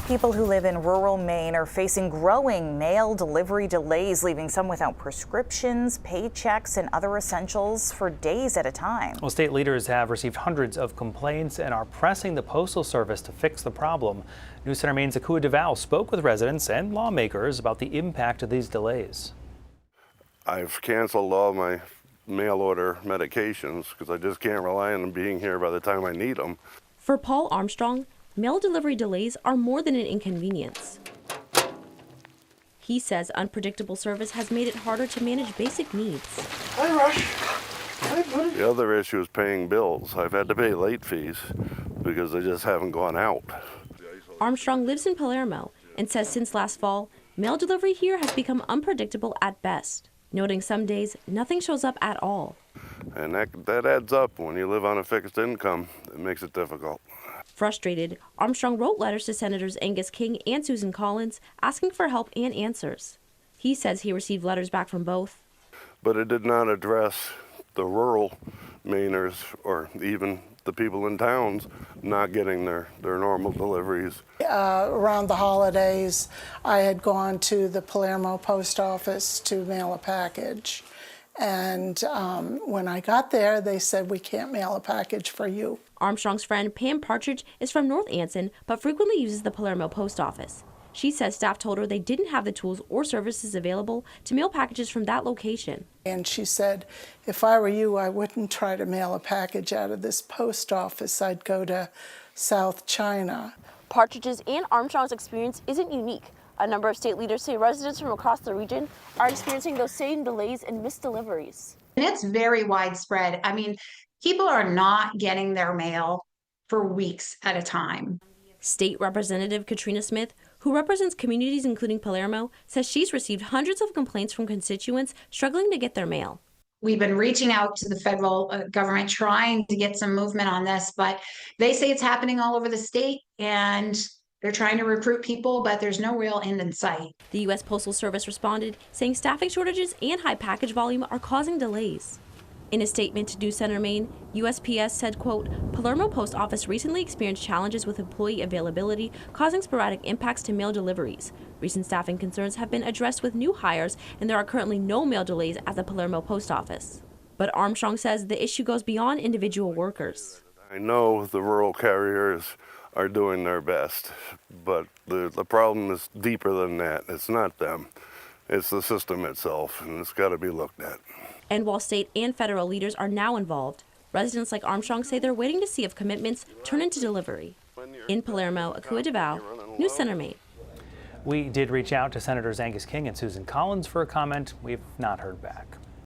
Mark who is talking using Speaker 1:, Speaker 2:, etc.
Speaker 1: People who live in rural Maine are facing growing mail delivery delays, leaving some without prescriptions, paychecks, and other essentials for days at a time.
Speaker 2: Well, state leaders have received hundreds of complaints and are pressing the Postal Service to fix the problem. News Center Maine's Akua DeVal spoke with residents and lawmakers about the impact of these delays.
Speaker 3: I've canceled all my mail order medications because I just can't rely on them being here by the time I need them.
Speaker 4: For Paul Armstrong, mail delivery delays are more than an inconvenience. He says unpredictable service has made it harder to manage basic needs.
Speaker 5: Hi, Rush. Hi, buddy.
Speaker 3: The other issue is paying bills. I've had to pay late fees because they just haven't gone out.
Speaker 4: Armstrong lives in Palermo and says since last fall, mail delivery here has become unpredictable at best, noting some days nothing shows up at all.
Speaker 3: And that adds up. When you live on a fixed income, it makes it difficult.
Speaker 4: Frustrated, Armstrong wrote letters to Senators Angus King and Susan Collins asking for help and answers. He says he received letters back from both.
Speaker 3: But it did not address the rural Mainers or even the people in towns not getting their normal deliveries.
Speaker 6: Around the holidays, I had gone to the Palermo post office to mail a package. And when I got there, they said, "We can't mail a package for you."
Speaker 4: Armstrong's friend Pam Partridge is from North Anson, but frequently uses the Palermo post office. She says staff told her they didn't have the tools or services available to mail packages from that location.
Speaker 6: And she said, "If I were you, I wouldn't try to mail a package out of this post office. I'd go to South China."
Speaker 4: Partridge's and Armstrong's experience isn't unique. A number of state leaders say residents from across the region are experiencing those same delays and missed deliveries.
Speaker 7: And it's very widespread. I mean, people are not getting their mail for weeks at a time.
Speaker 4: State Representative Katrina Smith, who represents communities including Palermo, says she's received hundreds of complaints from constituents struggling to get their mail.
Speaker 7: We've been reaching out to the federal government trying to get some movement on this, but they say it's happening all over the state and they're trying to recruit people, but there's no real end in sight.
Speaker 4: The U.S. Postal Service responded, saying staffing shortages and high package volume are causing delays. In a statement to News Center Maine, USPS said, quote, Palermo Post Office recently experienced challenges with employee availability, causing sporadic impacts to mail deliveries. Recent staffing concerns have been addressed with new hires, and there are currently no mail delays at the Palermo Post Office. But Armstrong says the issue goes beyond individual workers.
Speaker 3: I know the rural carriers are doing their best, but the problem is deeper than that. It's not them. It's the system itself, and it's got to be looked at.
Speaker 4: And while state and federal leaders are now involved, residents like Armstrong say they're waiting to see if commitments turn into delivery. In Palermo, Akua DeVal, News Center Maine.
Speaker 2: We did reach out to Senators Angus King and Susan Collins for a comment. We've not heard back.